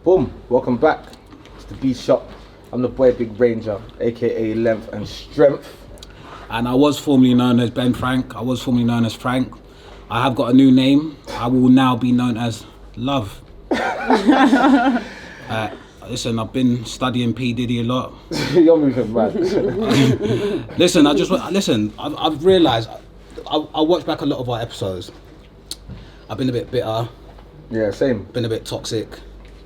Boom, welcome back to the BSHOP. I'm the boy Big Ranger, aka Length and Strength. And I was formerly known as Ben Frank. I was formerly known as Frank. I have got a new name. I will now be known as Love. Listen, I've been studying P. Diddy a lot. You're moving mad. Listen, I've realised, I watched back a lot of our episodes. I've been a bit bitter. Yeah, same. Been a bit toxic.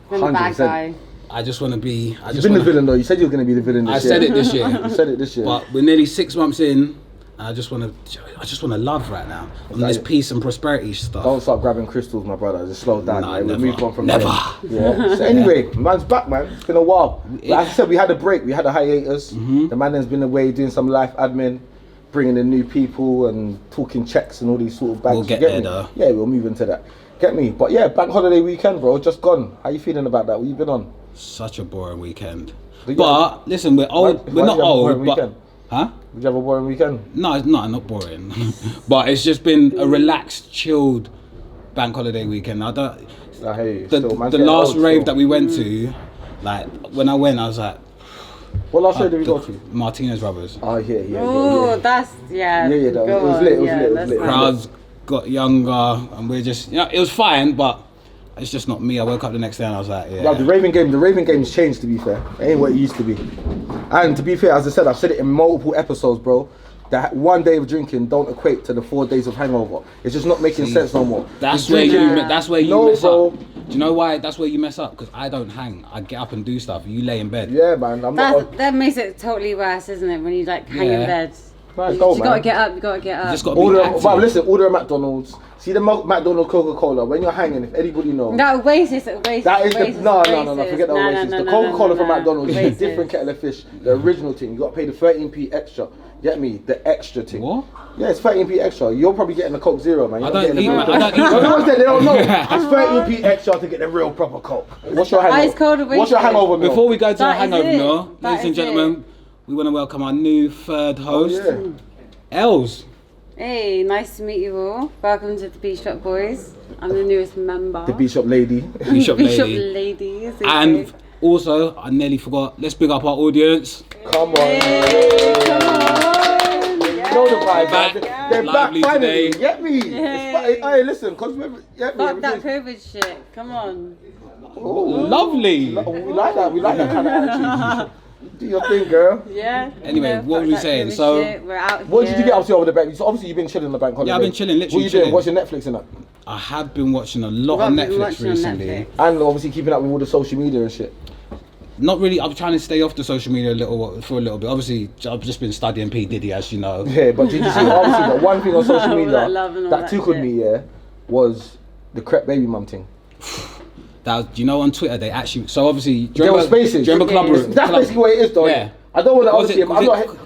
Been a bad guy. I just want to be... You've been the villain though. You said you were going to be the villain this year. I said it this year. You said it this year. But we're nearly 6 months in, and I just want to love right now. On this peace and prosperity stuff. Don't start grabbing crystals, my brother. Just slow down. Nah, yeah? never. We'll move on from Never. there. Yeah. So anyway, man's back, man. It's been a while. Like I said, we had a break. We had a hiatus. The man has been away doing some life admin, bringing in new people and talking checks and all these sort of bags. We'll get there though. Yeah, we'll move into that. Get me? But yeah, bank holiday weekend, bro. Just gone. How you feeling about that? What you been on? Such a boring weekend. But listen, we're old. We're not old, but huh? Did you have a boring weekend? No, it's not boring. But it's just been a relaxed, chilled bank holiday weekend. I don't. I hear you. The last rave that we went to, like when I went, I was like. What last rave did we go to? Martinez Brothers. Oh yeah. Oh, that's Yeah. It was lit. It was lit. Crowds got younger, and we're just, it was fine, but it's just not me. I woke up the next day and I was like, yeah. Like the raving game's changed, to be fair. It ain't what it used to be. And to be fair, as I said, I've said it in multiple episodes, bro. That 1 day of drinking don't equate to the 4 days of hangover. It's just not making sense no more. That's where you mess bro. up. Do you know why? That's where you mess up. Because I don't hang. I get up and do stuff. You lay in bed. Yeah, man. That makes it totally worse, isn't it? When you like hang in bed. No, you gotta get up. You gotta get up. You just gotta be active. Order a McDonald's. See the McDonald's Coca-Cola. When you're hanging, if anybody knows. No, Oasis. That is no. Forget the Oasis. The Coca-Cola from McDonald's is a different kettle of fish. The original thing. You got to pay the 13p extra. Get me? The extra thing. What? Yeah, it's 13p extra. You're probably getting the Coke Zero, man. I don't eat. They don't know. It's 13p extra to get the real proper Coke. What's your hangover? What's your hangover meal? Before we go to our hangover meal, ladies and gentlemen, we want to welcome our new third host, Ellz. Hey, nice to meet you all. Welcome to the BSHOP Boys. I'm the newest member. The BSHOP lady. BSHOP ladies. And also, I nearly forgot, let's big up our audience. Come on. You know the vibe, man. They're back finally. Get me? Hey, listen, because get me. Fuck that COVID shit. Come on. Lovely. We like that. We like that kind of attitude. Do your thing, girl. Yeah. Anyway, what were we saying? So, we're out what did you get up to over the bank? So obviously you've been chilling the bank holiday. Yeah, I've been chilling, literally. What are you doing? Watching Netflix and that? I have been watching a lot of Netflix recently. And obviously keeping up with all the social media and shit. Not really. I'm trying to stay off the social media for a little bit. Obviously, I've just been studying P. Diddy, as you know. Yeah, but did you see obviously the one thing on social media that tickled me, was the crep baby mum thing. You know, on Twitter they actually. So obviously, there were spaces. Do you remember Club? That's basically what it is, though. Yeah. I don't want to obviously.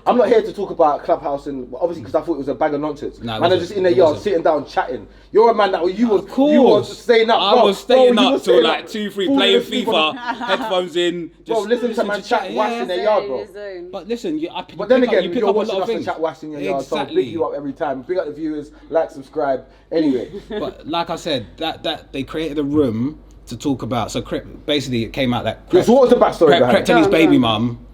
I'm not here to talk about Clubhouse and obviously because I thought it was a bag of nonsense. No, man, are just in their yard sitting down chatting. You're a man that you was staying up. I was staying up till like 2, 3, playing FIFA, headphones in. Bro, listen to man chat wass in their yard, bro. But listen, but then again, you're watching us and chat wass in your yard, so big you up every time. Big up the viewers, like, subscribe. Anyway, but like I said, that they created a room to talk about. So basically, it came out that. So what was the backstory behind it? Crep and his baby mum.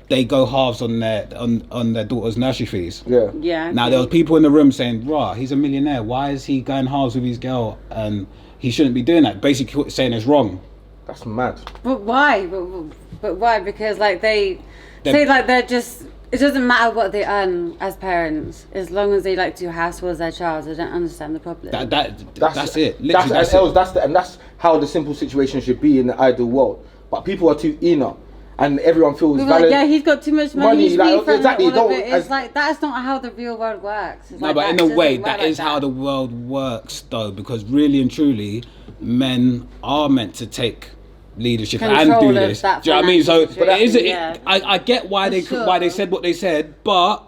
They go halves on their daughter's nursery fees. Yeah. Now there was people in the room saying, "Rah, he's a millionaire. Why is he going halves with his girl? And he shouldn't be doing that." Basically, saying it's wrong. That's mad. But why? But why? Because like they're just. It doesn't matter what they earn as parents, as long as they like do house towards their child. I don't understand the problem. That's it. Literally, that's how the simple situation should be in the ideal world. But people are too inert. And everyone feels valid. Like, he's got too much money. Exactly. It's like that's not how the real world works. No, but in a way, that is how the world works, though, because really and truly, men are meant to take leadership and do this. Do you know what I mean? So, I get why they said what they said, but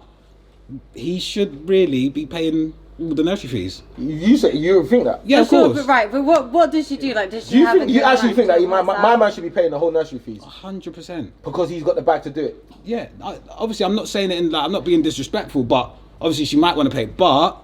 he should really be paying all the nursery fees. You think that? Yeah, of course. But right, but what does she do? Like, does she have you actually think that my man should be paying the whole nursery fees? 100%. Because he's got the bag to do it. Yeah, obviously I'm not saying it I'm not being disrespectful, but obviously she might want to pay. But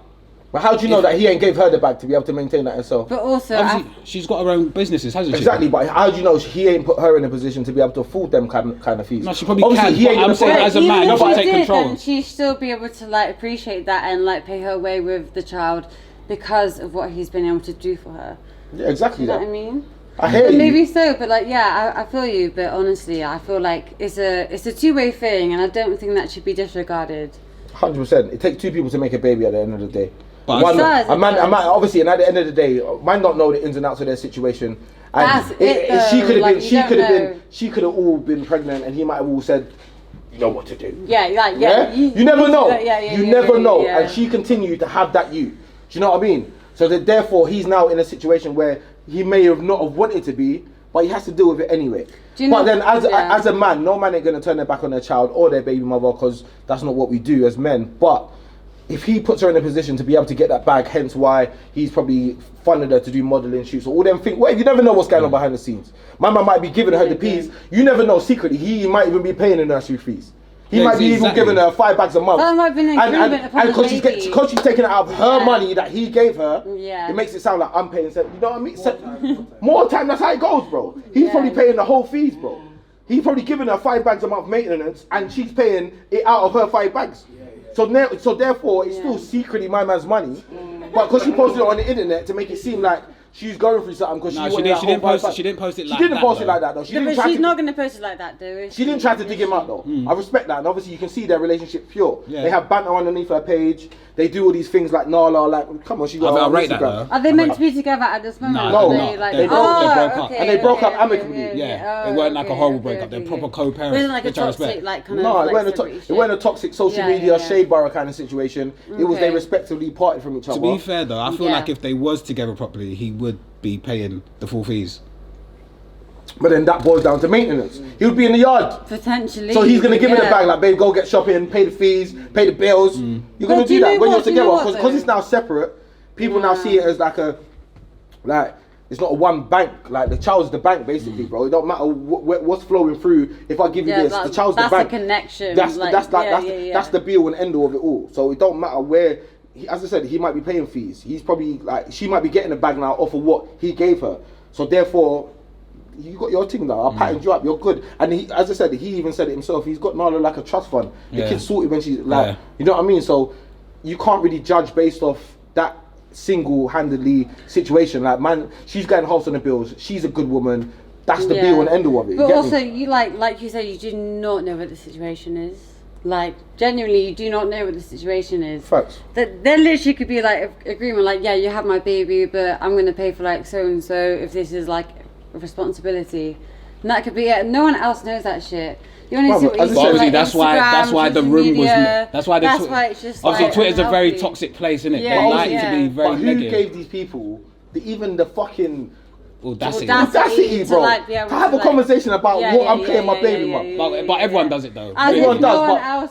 But how do you know that he ain't gave her the bag to be able to maintain that herself? But also, obviously, she's got her own businesses, hasn't she? Exactly, but how do you know he ain't put her in a position to be able to afford them kind of fees? No, she probably can. But I'm saying as a man, you should take control. Then she still be able to like appreciate that and like pay her way with the child because of what he's been able to do for her. Yeah, exactly. You know what I mean? I hear but you. Maybe so, but like, yeah, I feel you. But honestly, I feel like it's a two-way thing, and I don't think that should be disregarded. 100%. It takes two people to make a baby at the end of the day. But a man, obviously, and at the end of the day, man don't know the ins and outs of their situation. And she could have all been pregnant, and he might have all said, "You know what to do." Yeah. You never know. You never know. Yeah. And she continued to have that you. Do you know what I mean? So that therefore he's now in a situation where he may have not have wanted to be, but he has to deal with it anyway. But then as a man, no man ain't gonna turn their back on their child or their baby mother, because that's not what we do as men. But if he puts her in a position to be able to get that bag, hence why he's probably funded her to do modelling shoots or all them things. Well, you never know what's going on behind the scenes. My man might be giving her the peas. You never know secretly. He might even be paying the nursery fees. He might be even giving her 5 bags a month. That might be an agreement upon the baby. Because she's taking it out of her money that he gave her, it makes it sound like I'm paying. You know what I mean? More time, that's how it goes, bro. He's probably paying the whole fees, bro. He's probably giving her 5 bags a month maintenance, and she's paying it out of her 5 bags. So therefore, it's still secretly my man's money. But because she posted it on the internet to make it seem like she's going through something because she didn't post it. She didn't post it like that. She didn't post it like that though. But she's not going to post it like that though. She didn't try to dig him out though. I respect that, and obviously you can see their relationship pure. Yeah. They have banter underneath her page. They do all these things like Nala, like come on, she got. I rate that though. Are they meant to be together at this moment? No, they broke up. And they broke up amicably. Yeah, it weren't like a horrible breakup. They're proper co-parents. It wasn't like a toxic, like kind of. No, it weren't a toxic social media shade bar kind of situation. It was they respectively parted from each other. To be fair though, I feel like if they was together properly, he would be paying the full fees. But then that boils down to maintenance. He would be in the yard. Potentially. So he's going to give her the bag, like, babe, go get shopping, pay the fees, pay the bills. You're going to do that when you're together. Because it's now separate, people now see it as like, it's not a one bank. Like, the child's the bank, basically, bro. It don't matter what's flowing through. If I give you this, the child's the bank. That's the connection. That's the be all and end all of it all. So it don't matter where, as I said, he might be paying fees. He's probably, like, she might be getting a bag now off of what he gave her. So therefore, you got your thing now. I patterned you up. You're good. And he, as I said, he even said it himself. He's got Nala like a trust fund. The kid's sorted when she's like, you know what I mean. So you can't really judge based off that single-handedly situation. Like, man, she's getting half on the bills. She's a good woman. That's the be all and end all of it. But also, you like you said, you do not know what the situation is. Like, genuinely, you do not know what the situation is. Facts. There literally could be like agreement, like, yeah, you have my baby, but I'm gonna pay for like so and so if this is like a responsibility. And that could be it. No one else knows that shit. You only see what you see, obviously, like, that's why the room was. That's why it's just. Obviously, like, Twitter's a very toxic place, isn't it? Yeah, they like to be very negative. negative. Who gave these people even the fucking audacity, bro, to have a conversation about what I'm paying my baby mum? But everyone does it though. Everyone does,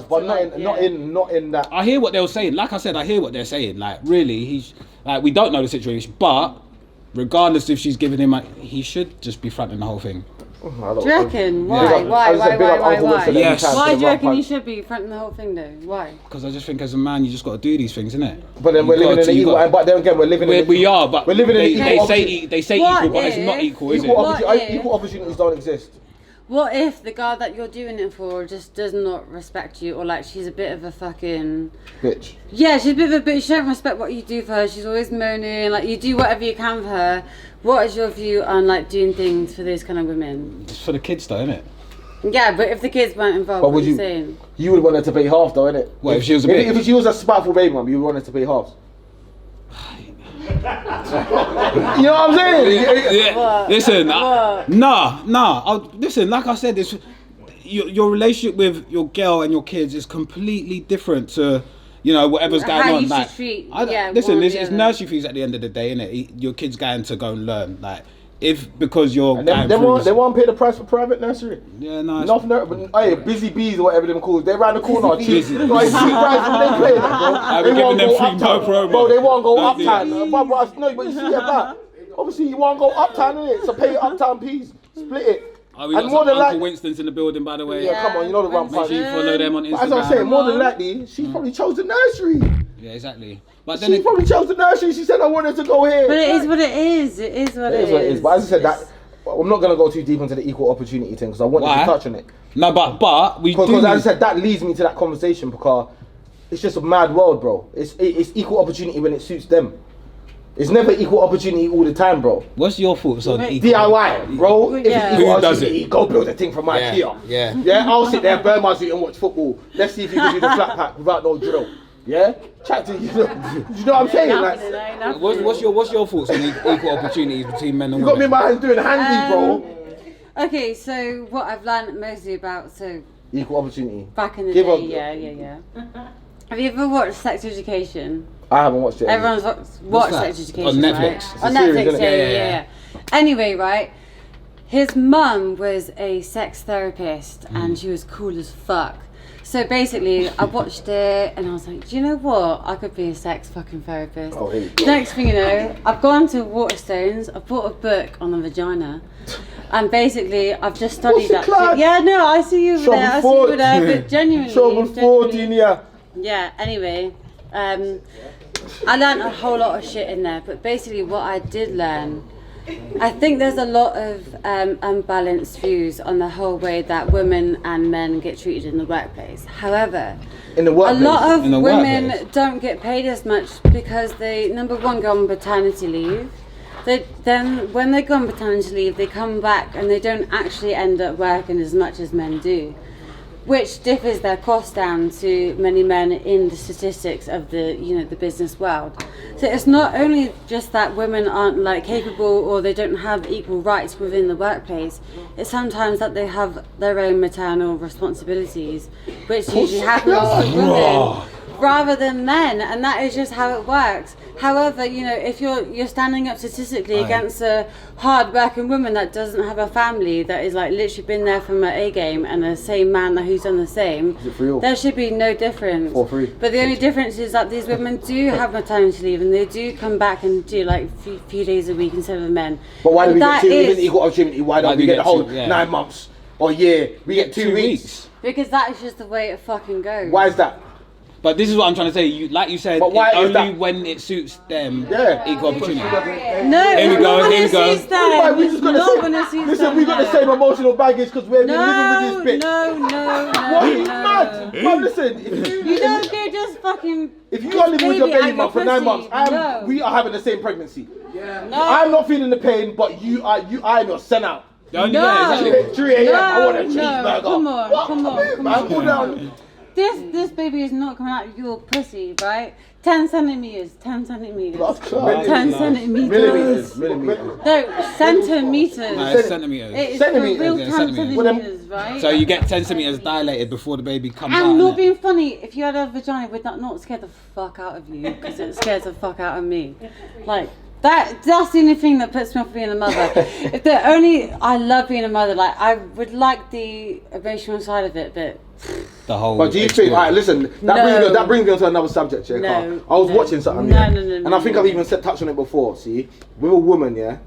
but not in that. I hear what they were saying. Like I said, I hear what they're saying. Like, really, he's like, we don't know the situation, but regardless if she's giving him, he should just be fronting the whole thing. Do you reckon? Why? Yes. Why do you reckon you should be fronting the whole thing though? Why? Because I just think as a man, you just got to do these things, innit? But then we're living in an equal. But then again, we're living in. We are, but we're living in. They say equal, but it's not equal, is it? Equal opportunities don't exist. What if the girl that you're doing it for just does not respect you, or like she's a bit of a fucking bitch? Yeah, she's a bit of a bitch. She don't respect what you do for her. She's always moaning. Like, you do whatever you can for her. What is your view on like doing things for these kind of women? It's for the kids, though, innit? Yeah, but if the kids weren't involved, what are you saying? You would want her to pay half, though, innit? Well, if she was a bitch. If she was a spiteful baby mum, you would want her to pay half. You know what I'm saying? Listen, listen. Like I said, this your relationship with your girl and your kids is completely different to whatever's going how on. You like, should treat, listen, it's nursery fees at the end of the day, innit? Your kid's going to go and learn. Like, because you're they won't pay the price for private nursery. Yeah, no. Nothing. But busy bees or whatever them called. They're around the corner. Cheap. Like, cheap price when they play that, bro. I've been giving them free promo. Bro, they won't go uptown. No, but you see that. Obviously, you won't go uptown, innit? So pay your uptown piece. Split it. Oh, we got some Uncle Winston's in the building, by the way. Yeah, come on, you know the run. Make sure you follow them on Instagram. As I'm saying, more than likely, she probably chose the nursery. Yeah, exactly. But then she probably chose the nursery. She said, I wanted to go here. But it is what it is. It is what it is. But as I said, that I'm not going to go too deep into the equal opportunity thing because I wanted to touch on it. No, but we do. Because as I said, that leads me to that conversation because it's just a mad world, bro. It's equal opportunity when it suits them. It's never equal opportunity all the time, bro. What's your thoughts on equal? DIY, bro. If it's equal Who does it? Go build a thing from IKEA. Yeah. I'll sit there, burn my suit and watch football. Let's see if you can do the flat pack without no drill. Yeah, chat to you. You know what I'm saying? Like, what's your thoughts on equal opportunities between men and women? You got me in my hands doing handy, bro. Okay, so what I've learned mostly about equal opportunity. Back in the day, yeah. Have you ever watched Sex Education? I haven't watched it. Everyone's watched Sex Education on Netflix. Right? On Netflix, yeah. Anyway, right. His mum was a sex therapist and she was cool as fuck. So basically, I watched it and I was like, do you know what? I could be a sex fucking therapist. Oh, hey. Next thing you know, I've gone to Waterstones, I've bought a book on the vagina. And basically, I've just studied that shit. Yeah, no, I see you there. I see you there, but genuinely. Yeah, anyway, I learned a whole lot of shit in there, but basically what I did learn, I think there's a lot of unbalanced views on the whole way that women and men get treated in the workplace. However, a lot of women don't get paid as much because they, number one, go on paternity leave. Then when they go on paternity leave, they come back and they don't actually end up working as much as men do, which differs their cost down to many men in the statistics of the the business world. So it's not only just that women aren't like capable or they don't have equal rights within the workplace, it's sometimes that they have their own maternal responsibilities, which usually happens with women rather than men, and that is just how it works. However, if you're standing up statistically against a hard-working woman that doesn't have a family, that is like literally been there from her A game, and the same man who's done the same, there should be no difference. For free. But the only difference is that these women do have maternity leave, and they do come back and do like few days a week instead of men. But why do we get 2 weeks equal opportunity? Why don't we get the whole 9 months or year? We get 2 weeks. Because that is just the way it fucking goes. Why is that? But this is what I'm trying to say. Like you said, only when it suits them, equal opportunity. No, here we go. We just listen, we got the same emotional baggage because we're living with this bitch. No. What? Are you mad? But listen, you don't get just fucking. If you are living with your baby mum for 9 months, we are having the same pregnancy. Yeah. No. I'm not feeling the pain, but I am your sent out. No. 3 a.m. I want a cheeseburger. Come on. Cool down. This baby is not coming out of your pussy, right? 10 centimeters. 10 centimeters. Millimeters. No, centimeters. No, it's centimeters. It's real 10 centimeters, right? So you get 10 centimeters dilated before the baby comes out. And not being funny, if you had a vagina, would that not scare the fuck out of you? Because it scares the fuck out of me. Like, that's the only thing that puts me off being a mother. I love being a mother. Like, I would like the emotional side of it, but the whole. But do you think? Alright, listen. That brings me on to another subject. Yeah, no, I was watching something. No, and I think I've even touched on it before. See, with a woman,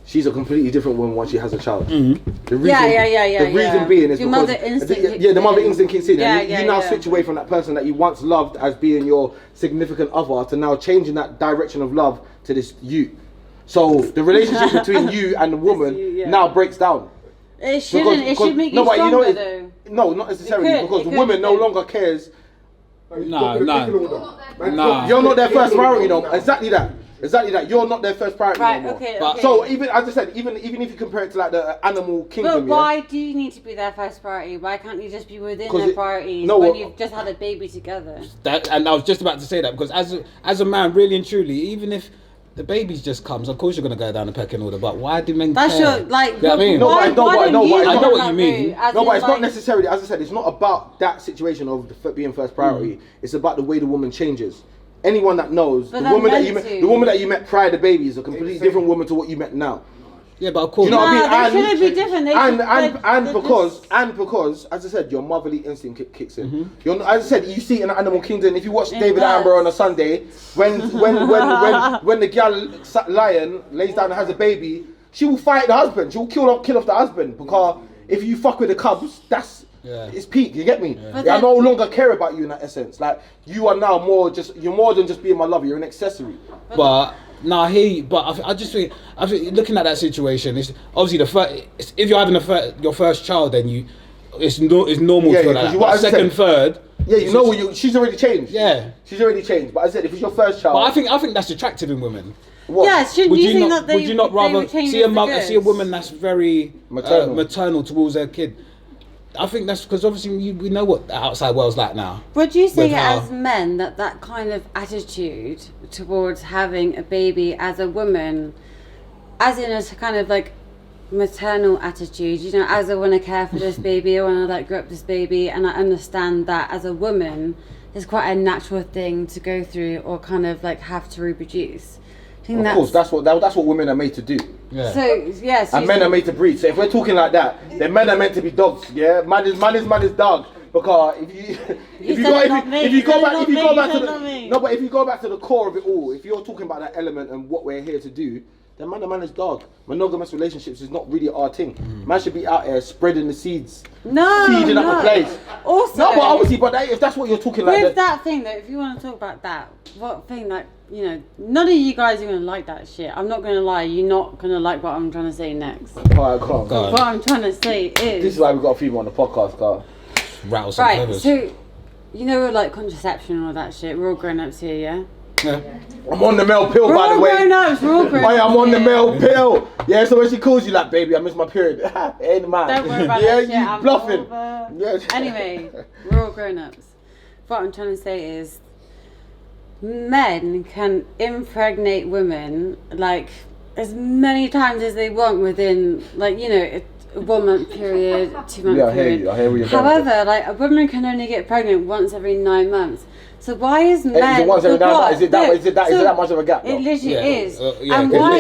she's a completely different woman once she has a child. Mm-hmm. The reason being is your because mother instinct the mother instinct kicks in. You now yeah. switch away from that person that you once loved as being your significant other to now changing that direction of love to this you. So the relationship between you and the woman now breaks down. It shouldn't. It should make you stronger, though. No, not necessarily, because the woman no longer cares. No. You're not their first priority, no. Exactly that. You're not their first priority anymore. Okay. So even, as I said, even if you compare it to like the animal kingdom, but why do you need to be their first priority? Why can't you just be within their priorities when you've just had a baby together? And I was just about to say that, because as a man, really and truly, even if the baby just comes, of course you're going to go down the pecking order, but why do men care? That's your, like, you know what I mean? I know what you mean. No, but it's not necessarily, as I said, it's not about that situation of being first priority. It's about the way the woman changes. Anyone that knows, the woman that you met prior to baby is a completely different woman to what you met now. Yeah, but of course. You know what I mean? They shouldn't be different. Because, as I said, your motherly instinct kicks in. As I said, you see in the Animal Kingdom, if you watch David Attenborough on a Sunday, when the girl lion lays down and has a baby, she will fight the husband. She will kill off the husband because if you fuck with the cubs, it's peak. You get me? I no longer care about you in that essence. Like you are now you're more than just being my lover. You're an accessory. But no, I hear you. But I just think looking at that situation, it's obviously if you're having your first child, then it's normal to feel like that. But second, third. Yeah, she's already changed. Yeah, she's already changed. But I said if it's your first child. But I think that's attractive in women. What? Yeah, would you not rather see a woman that's very maternal towards her kid? I think that's because obviously we know what the outside world's like now. Would you say as men that kind of attitude towards having a baby as a woman, as in a kind of like maternal attitude, you know, as I want to care for this baby, I want to like grow up this baby, and I understand that as a woman it's quite a natural thing to go through or kind of like have to reproduce. Of course, that's what women are made to do. Yeah. So and men are made to breed. So if we're talking like that, then men are meant to be dogs. Yeah, man is dog. Because if you go back to the core of it all, if you're talking about that element and what we're here to do, then man is dog. Monogamous relationships is not really our thing. Man should be out here spreading the seeds, feeding up the place. Also, no, but obviously, if that's what you're talking like, with that thing though, if you want to talk about that, what thing that you know, none of you guys are gonna like that shit. I'm not gonna lie, you're not gonna like what I'm trying to say next. Alright, go on. What I'm trying to say is this is why we got a female on the podcast, Carl. Right, so you know, like contraception and all that shit. We're all grown ups here, yeah. Yeah. I'm on the male pill, by the way. We're all grown ups. I'm on the male pill. Yeah, so when she calls you like, baby, I missed my period. Ain't man. Don't worry about that shit. You bluffing. Yeah. Anyway, we're all grown ups. What I'm trying to say is, men can impregnate women like as many times as they want within, like, you know, a 1 month period, 2 month period. I hear you. However, like a woman can only get pregnant once every 9 months. So why is men? Once every 9 months? Is it that much of a gap? It literally is. And why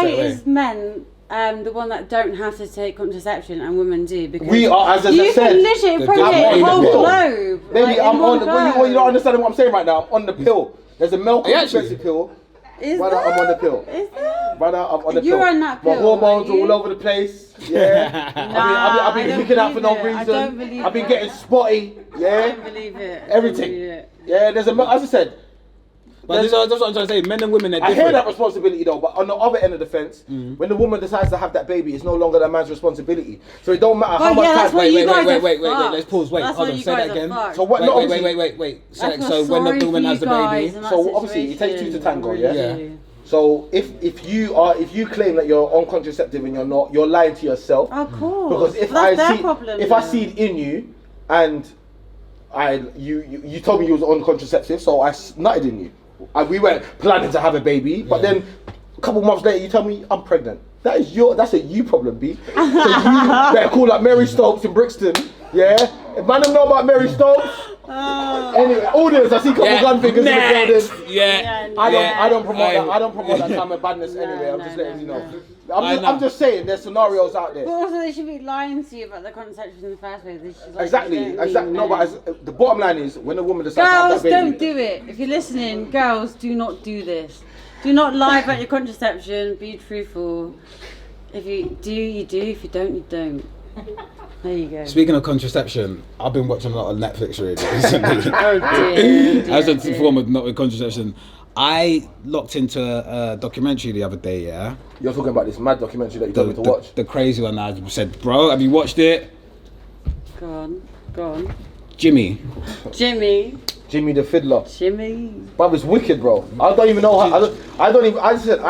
is men the one that don't have to take contraception and women do? Because we are, as I you said, can literally impregnate the whole globe. Baby, I'm on the. Well, you don't understand what I'm saying right now. I'm on the pill. There's a male contraceptive pill. Brother, I'm on the pill. Is there? Brother, I'm on the pill. You're on that pill. My hormones are all over the place. Yeah. I've been picking out for no reason. I don't believe I've been getting spotty. Yeah. I don't believe it. Everything. Yeah, there's as I said. But that's what I'm trying to say. Men and women are different. I hear that responsibility though, but on the other end of the fence, when the woman decides to have that baby, it's no longer that man's responsibility. So it don't matter how much time. Wait. Let's pause. Wait, hold on. Say that again. So what? Wait. So when the woman has the baby, so obviously it takes two to tango. Yeah. So if you claim that you're on contraceptive and you're not, you're lying to yourself. Of course. Because if I see it in you, and you told me you was on contraceptive, so I nutted in you. We weren't planning to have a baby, but then a couple months later you tell me I'm pregnant. That's a you problem, B. So you better call up Mary Stokes in Brixton. Yeah, if man don't know about Mary Stokes. Anyway, audience, I see a couple gun fingers in the building. Yeah. I don't promote that. I don't promote that kind of badness anyway. I'm just letting you know. I'm just saying there's scenarios out there. But also they should be lying to you about the contraception in the first place. Exactly. No, but the bottom line is when a woman decides to have that baby. Girls, don't do it. If you're listening, girls, do not do this. Do not lie about your contraception. Be truthful. If you do, you do. If you don't, you don't. There you go. Speaking of contraception, I've been watching a lot of Netflix recently. Oh dear. As a form of not with contraception. I locked into a documentary the other day, yeah? You're talking about this mad documentary that you told me to watch? The crazy one. I said, bro, have you watched it? Go on. Jimmy the Fiddler. But it's wicked, bro. I don't even know how. I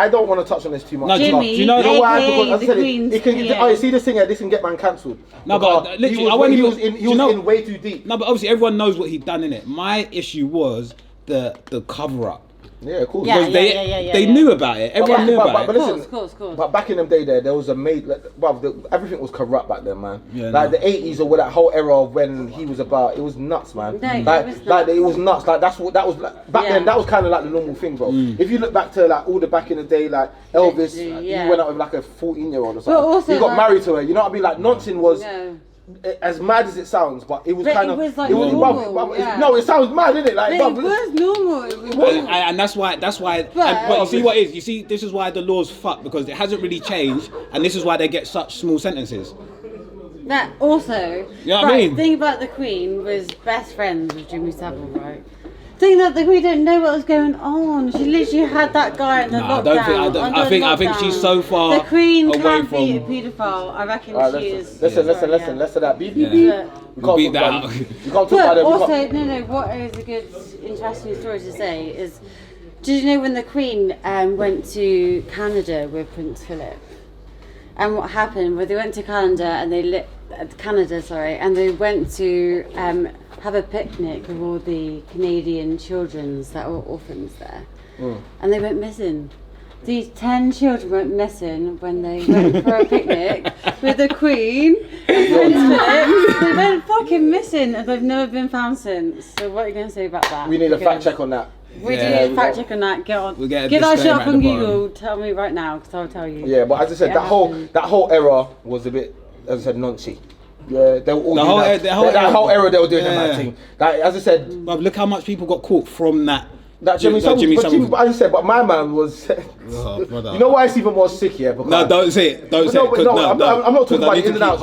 don't want to touch on this too much. No, Jimmy, do you know why? Because the Queen's see this thing here. This can get man cancelled. No, but literally, he was in way too deep. No, but obviously everyone knows what he'd done in it. My issue was the cover up. Yeah, of course. They knew about it. Everyone knew about it. But listen, of course. But back in them day, there was a everything was corrupt back then, man. Yeah, like the 80s or that whole era of when he was about, it was nuts, man. No, it was nuts. Like that was like, back then. That was kind of like the normal thing, bro. If you look back to like all the back in the day, like Ellz, he went out with like a 14-year-old or something. He got married to her. You know what I mean? Like nonsense was. as mad as it sounds, but it was kind of. It was like normal. No, it sounds mad, isn't it? Like, it was normal. And that's why. But you see what is? You see, this is why the law's fucked, because it hasn't really changed, and this is why they get such small sentences. That also. You know what I mean? The thing about the Queen was best friends with Jimmy Savile, right? Thing that we didn't know what was going on. She literally had that guy in the lockdown. I think she's so far. The Queen away can't from be a paedophile. I reckon she is. Listen. Less of that. Beep. We'll beat that out. You can't talk about it. Also, no. What is a good, interesting story to say is, did you know when the Queen went to Canada with Prince Philip? And what happened? Well, they went to Canada and they went to have a picnic with all the Canadian children that were orphans there, and they went missing. These 10 children went missing when they went for a picnic with the Queen and Prince Philip. They went fucking missing and they've never been found since. So what are you going to say about that? We need a fact check on that. We do need a fact check on that. Get on. Get that shit up on Google. Tell me right now, because I'll tell you. Yeah, but as I said, that whole era was a bit, as I said, noncy. Yeah, they were all that whole era they were doing that thing. That, as I said, but look how much people got caught from that. That Jimmy Savile. But as I said, but my man was. You know why it's even more sick here? Because no, don't say it. Don't say it. I'm not talking about the in and outs.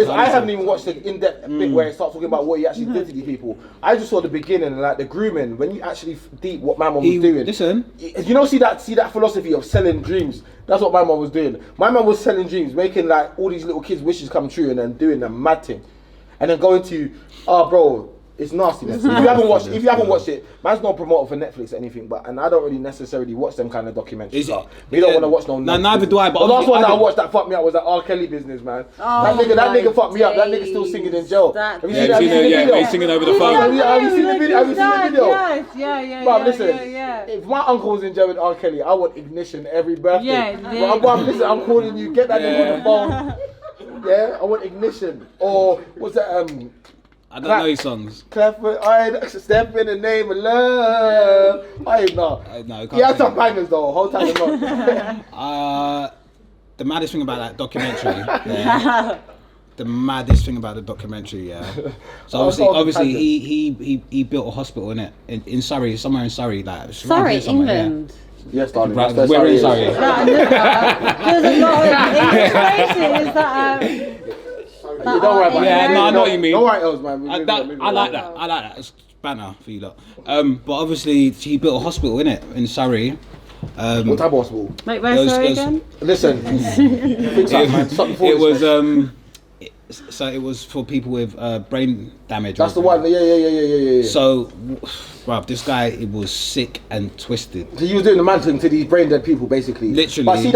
I haven't even watched the in-depth bit where it starts talking about what he actually did to these people. I just saw the beginning and like the grooming. When you actually deep what my man was doing. Listen, you know, see that philosophy of selling dreams. That's what my man was doing. My man was selling dreams, making like all these little kids' wishes come true, and then doing a mad thing, and then going to, bro. It's nastiness. If you haven't watched it, man's not a promoter for Netflix or anything, and I don't really necessarily watch them kind of documentaries. We don't want to watch no. Neither do I. But the last one that I watched that fucked me up was that R. Kelly business, man. That nigga fucked me up. That nigga's still singing in jail. Have you seen that video? He's singing over the phone. Have you seen the video? Yeah. But listen, if my uncle was in jail with R. Kelly, I want ignition every birthday. Yeah. Listen, I'm calling you. Get that nigga on the phone. Yeah, I want ignition. Or what's that? I don't know his songs. Clap for, step in the name of love. No. He had some bangers though, whole time along. The maddest thing about that documentary. So obviously he built a hospital in Surrey, somewhere in Surrey. Surrey, England. Yeah. Yes, darling. We're in Surrey. There's a lot of English places that don't worry about it. Yeah, no, I know what you mean. Don't worry, Ellz, man. I like that. It's banner for you lot. But obviously he built a hospital in Surrey. What type of hospital? Like where's Surrey again? Listen, it was for people with brain damage. That's the one. Yeah. So, bruv, this guy, it was sick and twisted. So he was doing the man thing to these brain dead people, basically. Literally. But see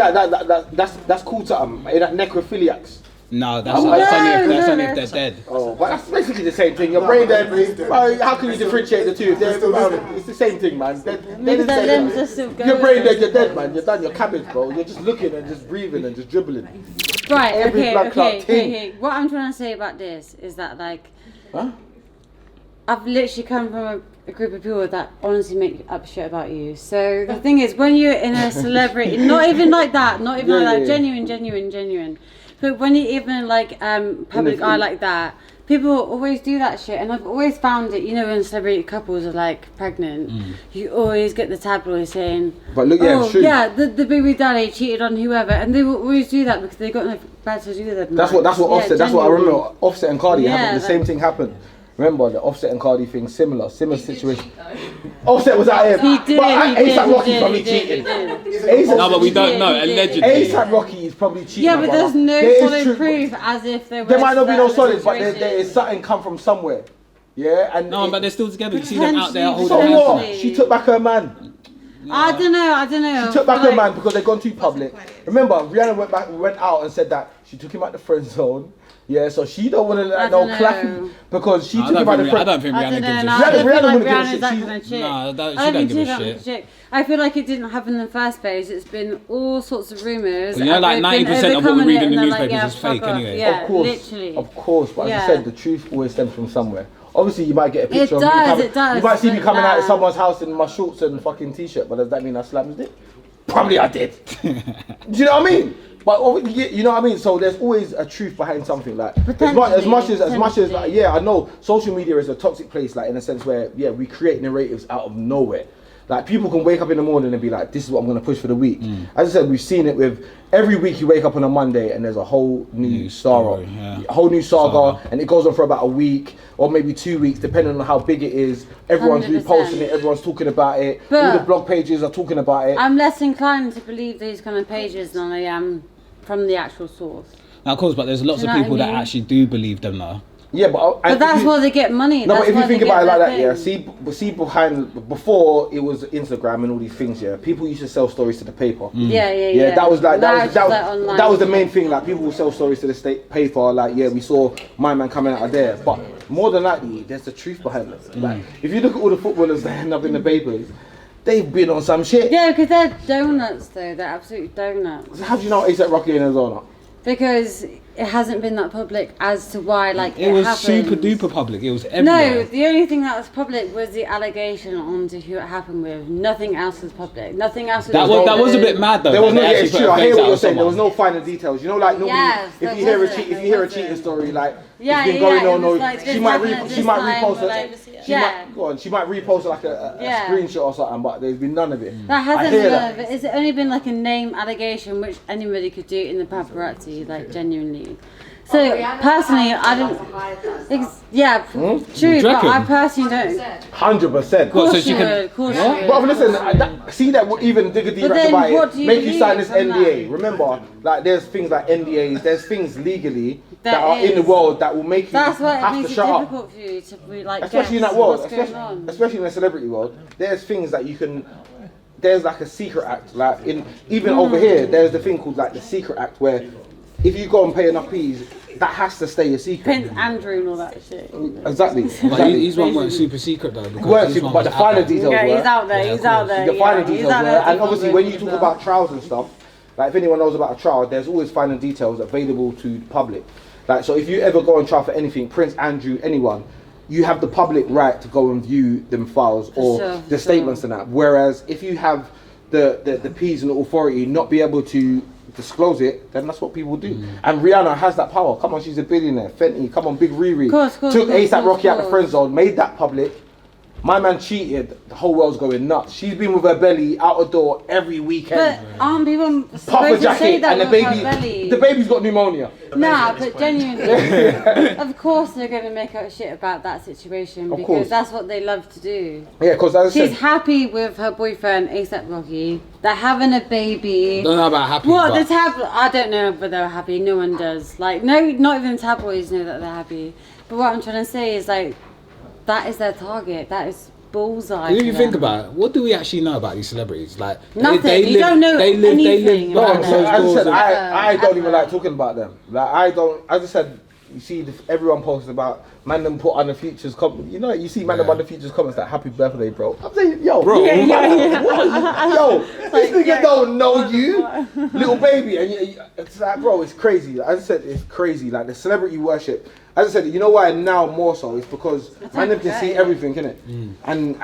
that's cool to that necrophiliacs. No, that's only if they're dead. Oh, but that's basically the same thing. Your brain dead. How can you differentiate the two? It's the same thing, man. Your brain dead, you're dead, man. You're done. You're cabbage, bro. You're just looking and just breathing and just dribbling. Right. Okay. What I'm trying to say about this is that I've literally come from a group of people that honestly make up shit about you. So the thing is, when you're in a celebrity, not even like that, genuine. But when you're even public eye like that, people always do that shit. And I've always found it, when celebrity couples are pregnant, you always get the tabloids saying, but look, the baby daddy cheated on whoever, and they will always do that because they got no bad to do with them. That's what Offset. That's what I remember. Offset and Cardi happened. The same thing happened. Remember the Offset and Cardi thing, similar situation. Offset was out here. He did. A$AP Rocky probably cheating. No, but we don't know. Allegedly. A$AP Rocky is probably cheating. Yeah, but there's no solid proof as if there was. There might not be no solid, but there is something come from somewhere. Yeah, and but they're still together. You see them out there holding so hands. What? She took back her man. I don't know. She took back her man because they've gone too public. Remember, Rihanna went out and said that she took him out the friend zone. Yeah, so she don't want to let no clapping because she took him out the friend. I don't think Rihanna gives a shit. Rihanna wouldn't give a shit. No, she don't give a shit. I feel like it didn't happen in the first place. It's been all sorts of rumours. But 90% of what we read in the newspapers is fake anyway. Yeah, literally. Of course, but as I said, the truth always stems from somewhere. Obviously, you might get a picture of me. It does. You might see me coming out of someone's house in my shorts and fucking t-shirt, but does that mean I slammed it? Probably I did. Do you know what I mean? But you know what I mean. So there's always a truth behind something. Like as much as like, yeah, I know social media is a toxic place. Like in a sense where we create narratives out of nowhere. Like people can wake up in the morning and be like, this is what I'm gonna push for the week. As I said, we've seen it with every week you wake up on a Monday and there's a whole new story, a whole new saga, and it goes on for about a week or maybe 2 weeks, depending on how big it is. Everyone's 100%. Reposting it, everyone's talking about it. But all the blog pages are talking about it. I'm less inclined to believe these kind of pages than I am from the actual source. Now, of course, but there's lots of people that actually do believe them though. Yeah, but that's why they get money. No, but if you think about it like that, see before it was Instagram and all these things, people used to sell stories to the paper. Yeah. That was that was the main thing. Like people will sell stories to the state paper. Like we saw my man coming out of there. But more than likely, there's the truth behind it. Like if you look at all the footballers that end up in the papers, they've been on some shit. Yeah, because they're donuts though. They're absolute donuts. How do you know A$AP Rocky and Arizona? Because it hasn't been that public as to why, like, it was happened. Super duper public. It was everywhere. No, the only thing that was public was the allegation onto who it happened with. Nothing else was public. Nothing else was. That was a bit mad though. There was no. It's true. I hear what you're saying. There was no finer details. You know, like normally, if you hear a cheating story, like it's been going on, or like, she might repost it. She might repost like a screenshot or something, but there's been none of it. That hasn't been none of it. It's only been like a name allegation, which anybody could do in the paparazzi, like genuinely. So personally, I don't. True, but I personally don't. 100%. Of course you would. But listen, see that even dig a deep about it. Make you sign this NDA. Remember, like there's things like NDAs. There's things legally that are in the world that will make you have to shut up. That's why it makes it difficult for you to be like. Especially in that world, especially in the celebrity world, there's things that you can. There's like a secret act, like even over here. There's the thing called like the secret act where. If you go and pay enough fees, that has to stay a secret. Prince Andrew and all that shit. Exactly. His one weren't super secret though. But the finer details were. He's out there. He's out there. The finer details were, and obviously when you talk about trials and stuff, like if anyone knows about a trial, there's always finer details available to the public. Like so, if you ever go on trial for anything, Prince Andrew, anyone, you have the public right to go and view them files or the statements and that. Whereas if you have the P's and the authority not be able to disclose it, then that's what people do. And Rihanna has that power. Come on, she's a billionaire. Fenty, come on, Big Riri. Took A$AP Rocky out the friend zone, made that public. My man cheated. The whole world's going nuts. She's been with her belly out the door every weekend. But aren't people puffer jacket and the baby's got pneumonia. Nah, but genuinely, of course they're going to make up shit about that situation because that's what they love to do. Yeah, because she's happy with her boyfriend A$AP Rocky. They're having a baby. Don't know about happy. What the I don't know whether they're happy. No one does. Like no, not even tabloids know that they're happy. But what I'm trying to say is like. That is their target. That is bullseye. If you think about it, what do we actually know about these celebrities? Like nothing. You don't know anything. No, as I said, I don't even like talking about them. Like I don't. As I said, you see, everyone posts about man them put on the Futures comment. You know, you see man them on the Futures comments like "Happy birthday, bro." I'm saying, yo, bro, yo, this nigga don't know you, little baby, and it's like, bro, it's crazy. As I said, it's crazy. Like the celebrity worship. As I said, you know why now more so? It's because man can see everything, innit? And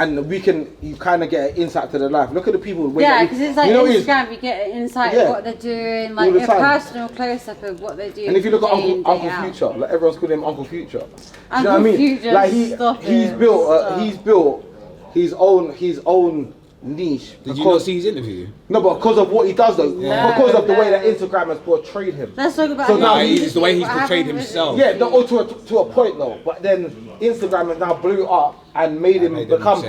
you kind of get an insight to their life. Look at the people. Because it's like Instagram, you get an insight of what they're doing, like a personal close-up of what they do. And if you look at Uncle Future, like everyone's calling him Uncle Future. Do you know what I mean? Like he's built his own niche. Did you not see his interview? No, but because of what he does though, because of the way that Instagram has portrayed him. Let's talk about. So now it's the way he's portrayed himself. Yeah, to a point though. But then Instagram has now blew up and made him become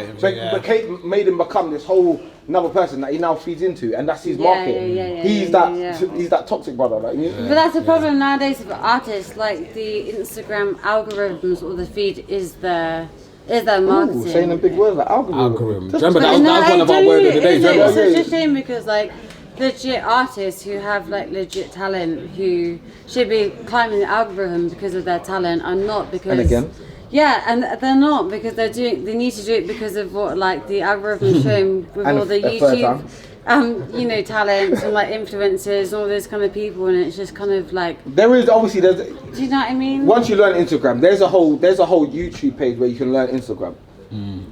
this whole another person that he now feeds into, and that's his market. He's that toxic brother. Like, But that's the problem nowadays with artists. Like the Instagram algorithms or the feed is their marketing. Ooh, saying them big words like algorithm. Remember that was one of our words of the day. It's such a shame because like legit artists who have like legit talent who should be climbing the algorithm because of their talent are not because. And again. Yeah, and they're not because they need to do it because of what like the algorithm showing with all the YouTube. Talents and like influencers, all those kind of people, and it's just kind of like do you know what I mean? Once you learn Instagram, there's a whole YouTube page where you can learn Instagram.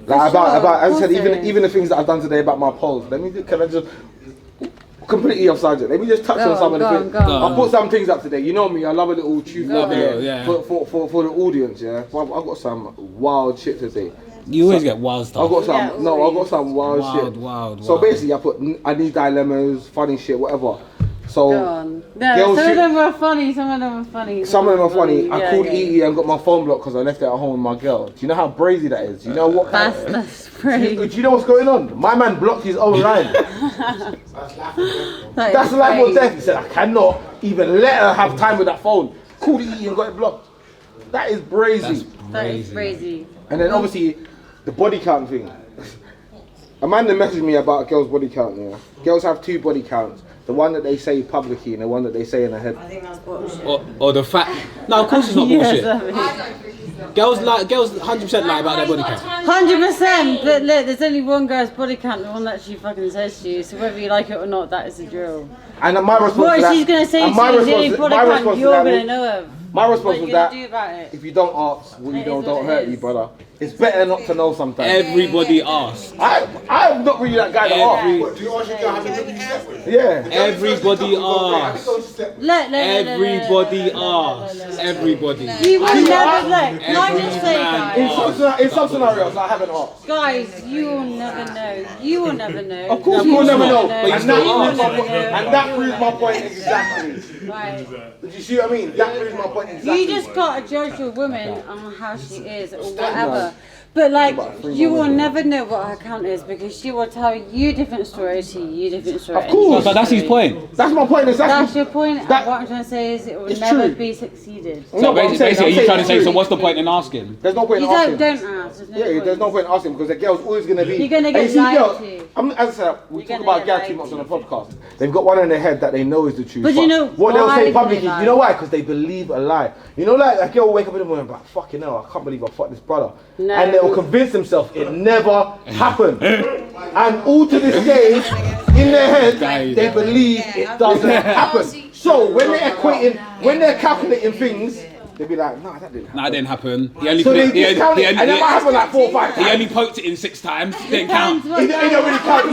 Like about as I said, even the things that I've done today about my polls. Can I just completely off subject. Let me just touch on some of the things. I'll put some things up today. You know me, I love a little truth for the audience, yeah. I've got some wild shit today. You always get wild stuff. I've got some wild shit. So basically, I need dilemmas, funny shit, whatever. So some of them are funny. Some of them are funny. I called E and got my phone blocked because I left it at home with my girl. Do you know how brazy that is? Do you know what? That's crazy. Do you know what's going on? My man blocked his own line. That's life or death. He said I cannot even let her have time with that phone. Called E and got it blocked. That is brazy. That is crazy. And then obviously the body count thing. A man that messaged me about a girl's body count. Yeah, girls have 2 body counts. The one that they say publicly and the one that they say in their head. I think that's bullshit. Or the fact. No, of course it's not bullshit. Girls 100% lie about their body count. 100%. But look, there's only one girl's body count, the one that she fucking says to you. So whether you like it or not, that is the drill. And my response to that, she's gonna say to you, the only body count you're gonna know of. My response was that, do about it? if you don't ask, well, you don't hurt me, brother. It's better not to know sometimes. Everybody asks. I'm not really that guy that asks. Do you ask your girl how many you slept with? Yeah. Everybody asks. Everybody asks. Everybody. You will never look. Can I just say, guys? In some scenarios, I haven't asked. Guys, you will never know. You will never know. Of course, you will never know. And that proves my point exactly. Right. Do you see what I mean? That proves my point exactly. You just gotta judge your woman on how she is or whatever. But like, you will never know what her count is because she will tell you different stories to you different stories. Of course. But that's his point. That's my point. That's your point. And what I'm trying to say is it will never be succeeded. So basically, you're trying to say, so what's the point in asking? There's no point in asking. Don't ask. There's no point in asking because the girl's always going to be... You're going to get lied to. As I said, we talk about girls too much on the podcast. They've got one in their head that they know is the truth. But you know what they'll say publicly, you know why? Because they believe a lie. You know, like a girl will wake up in the morning and be like, fucking hell, I can't believe I fucked this brother. No. And they'll convince themselves it never happened. And all to this day, in their head, they believe it doesn't happen. So when they're calculating things, they'll be like, nah, that didn't happen. Nah, that didn't happen. He only so they discount it, and that might happen like 4 or 5 times. He only poked it in 6 times. Didn't count. He don't really count.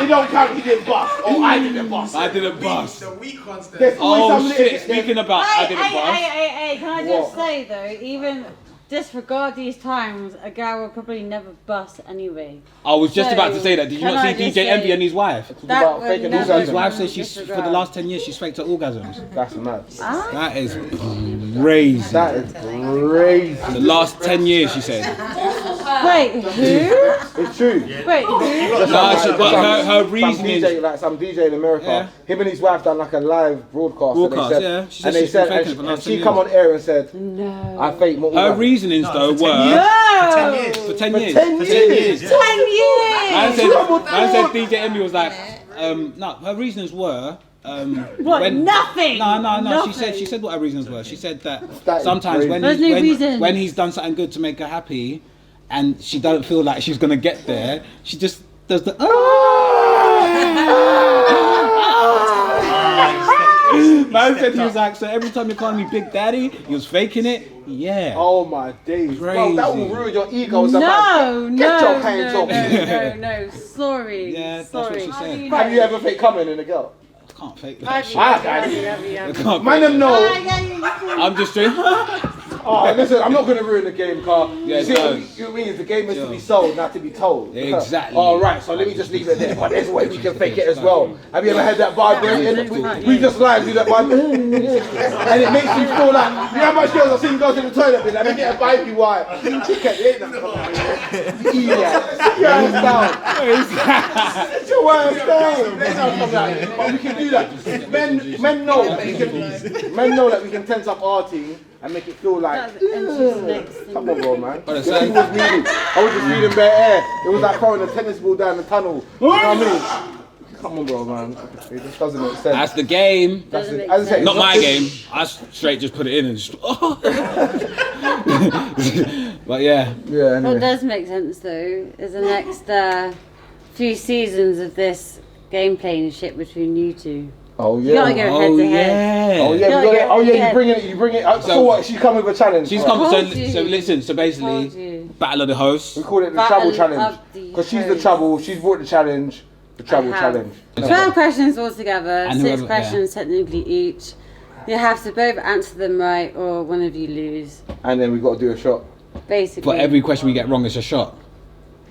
He don't count. He didn't bust. Oh, I didn't bust. I didn't bust. The weak ones there. Oh shit! Speaking about I didn't bust. Hey, can I just say though, even disregard these times, a guy will probably never bust anyway. I was just about to say that. Did you not see DJ Envy and his wife? His wife says she's for the last 10 years she's faked her orgasms. That's mad. That is crazy. That is crazy. The last 10 years she said. Wait, who? It's true. Wait, who? But her reasoning. Some DJ in America, him and his wife done like a live broadcast. And they said, and she come on air and said, no, I faked more. Her reasonings though were for 10 years. For 10 years. 10 years. I said DJ Emily was like, no, her reasons were. What? Nothing. No. Nothing. She said what her reasons were. She said that That sometimes when he's done something good to make her happy, and she don't feel like she's gonna get there, she just does the. Man said he was like, so every time you call me Big Daddy, he was faking it. Yeah. Oh my days. Crazy. Bro, that will ruin your ego. No. Get your hands off me. No. Sorry. Yeah, sorry. That's what she said. Have you ever faked coming in a girl? I can't fake that shit. Man, them know. I'm just straight. Oh, listen, I'm not going to ruin the game, Carl. Yeah, see what it means? The game is to be sold, not to be told. Yeah, exactly. Alright, so let me just leave it there. But there's a way we can fake it as well. Have you ever had that bar, bro? We just lie and do that bar. And it makes you feel like, you know how much girls I've seen girls in the toilet be like, let me get a baby wipe. You ain't nothing. Idiot. Sit your ass down. Sit your ass down. But we can do that. Men know that we can tense up our team and make it feel like, come on, bro, man. I was just reading bare air. It was like throwing a tennis ball down the tunnel. You know what I mean? Come on, bro, man. It just doesn't make sense. That's the game. Not my game. I straight just put it in and just. But yeah. Anyway. What does make sense though is the next few seasons of this game playing shit between you two. Oh yeah. You gotta go head to head. You bring it. So what? She come with a challenge. She's come. So listen. So basically, battle of the hosts. We call it the trouble challenge because she's the trouble. She's brought the challenge. The travel challenge. 12 questions altogether, And 6 questions technically each. You have to both answer them right or one of you lose. And then we got to do a shot. Basically. For every question we get wrong, it's a shot.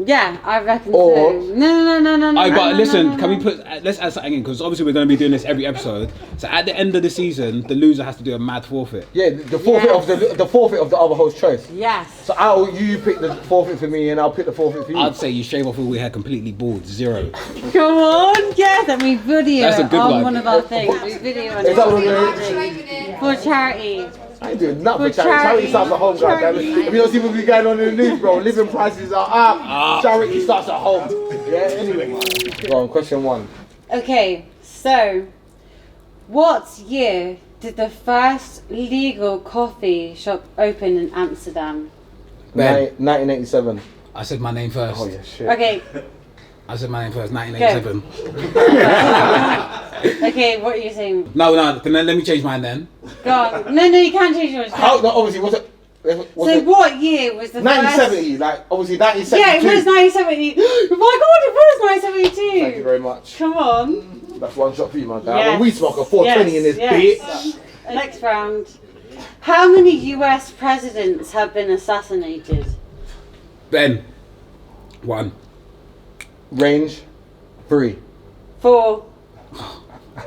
Yeah, I reckon Or- so. No. But listen, can we put? Let's add something in because obviously we're going to be doing this every episode. So at the end of the season, the loser has to do a mad forfeit. Yeah, the forfeit of the forfeit of the other host's choice. Yes. So you pick the forfeit for me, and I'll pick the forfeit for you. I'd say you shave off all your hair completely bald, 0. Come on, yes, and we video That's a it good on one. one of our things. We video on Is that what it for charity. I ain't doing nothing For for charity. Charity starts at home, guys. charity. If you don't see what's going on in the news, bro, living prices are up. Charity starts at home. Yeah, anyway. Go on, question 1. Okay, so what year did the first legal coffee shop open in Amsterdam? 1987. I said my name first. Oh, yeah, shit. Okay, I said my name first. 1987. okay, what are you saying? No. Then let me change mine then. Go on. No, you can't change yours. How, no, obviously, was it? So what year was the 1970, first? like, obviously 1972. Yeah, it was 1970. Oh my god, it was 1972. Thank you very much. Come on. That's one shot for you, my guy. Yes. Well, we smoke a 420 in this bitch. Next round. How many US presidents have been assassinated? Ben. 1. Range 3. 4.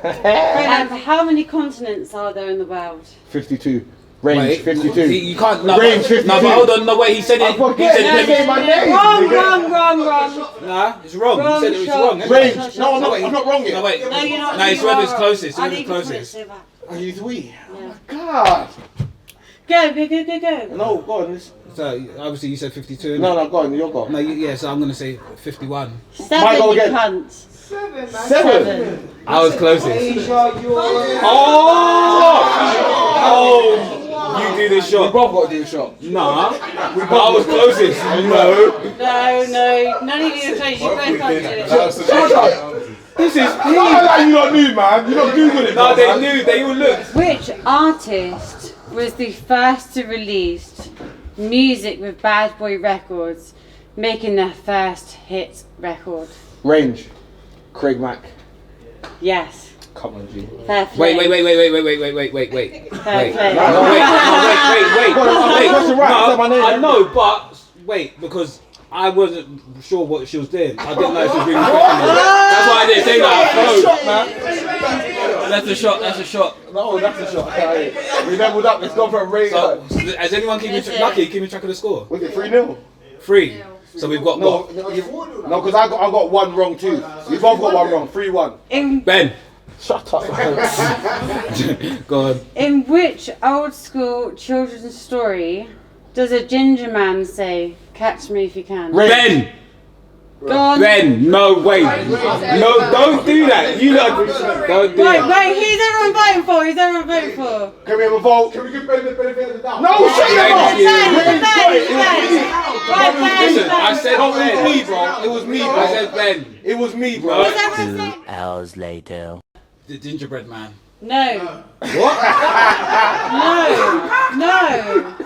And how many continents are there in the world? 52. Range Wait, 52. You can't. No, Range 52. No, but hold on. No, wait. He said it. I He said forget it. my name. Wrong. Nah, it's wrong. Wrong He said it was shot. wrong. Range. No, I'm not wrong yet. No, wait. No, you're not. No, it's you whoever's are. closest. I Whoever's need to put it closest. so back. I use we. Yeah. Oh my god. Go. No, go on. So obviously you said 52. No, go on. You're gone. No, yeah. So I'm gonna say 51. 7, Might go you again. cunt. 7. I was closest. Oh! You do this We shot. both got to do a shot. Nah. I was closest. No. No. None of you are close. You both can't do it. Shut up. This is. No, like you not knew, man. You not Googled it. No, man. they knew. They all looked. Which artist was the first to release music with Bad Boy Records, making their first hit record? Range. Craig Mack. Yes. Come on, G. Fair play. Wait. Fair Wait. play. No, wait. Question right. I said my name. I know, but wait, because I wasn't sure what she was doing. I didn't know if she was really questioning it. That's why I didn't say that. That's a shot. No, that's a shot. We leveled up. Let's go for a rate. So, has anyone keeping track of the score? Was it 3-0? 3. So we've got No, what? no, because I got one wrong too. We both got one wrong. 3-1. Ben. Shut up. Go on. In which old school children's story does a ginger man say, "Catch me if you can"? Ben. Go on. Ben. No, wait. No, don't do that. You don't do that. Wait, who's everyone voting for? Can we have a vote? Can we give benefit of the doubt? No, shut Thank up! you. Listen, I said Ben. It was me, bro. It was me, bro. I said Ben. It was me, bro. 2 hours later. The gingerbread man. No. What? No.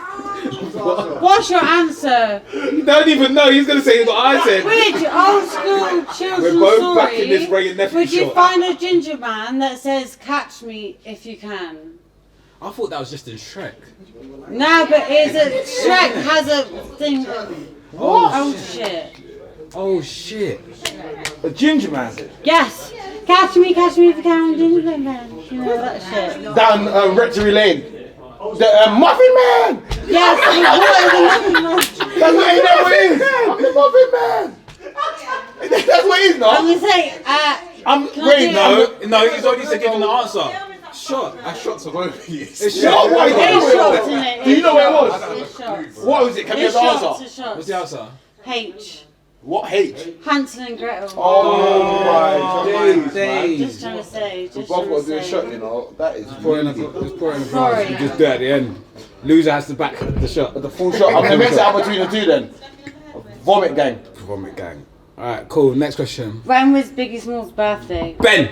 What's your answer? You don't even know. He's gonna say what I said. Which old school children's We're both story back in this Ray and Nephew would you shot. find a ginger man that says, "Catch me if you can"? I thought that was just in Shrek. No, but Shrek has a thing. Oh shit. Oh shit. A ginger man. Yes. Catch me if you can, ginger man. You know that shit. Down Rectory Lane. The Muffin Man. Yes. That's what it is. I'm the Muffin Man. That's what it is, no? I'm gonna say. Wait, No, he's already said giving the answer. Shot. I shot to both of you. It's No, shot. wait, It's shots, isn't it? Do you know what it was? It's shots. What was it? Can you It's have the shots. answer? It's shots. What's the answer? H. What H? Hansel and Gretel. Oh my days. Just trying to say. We Just both got to do trying a to shot, say. you know. That is Pour in really just pour in the Sorry. glass. You just do it at the end. Loser has to back the shot. the full shot. I'm gonna mix it up between the two then. Vomit gang. Vomit gang. Alright, cool. Next question. When was Biggie Small's birthday? Ben.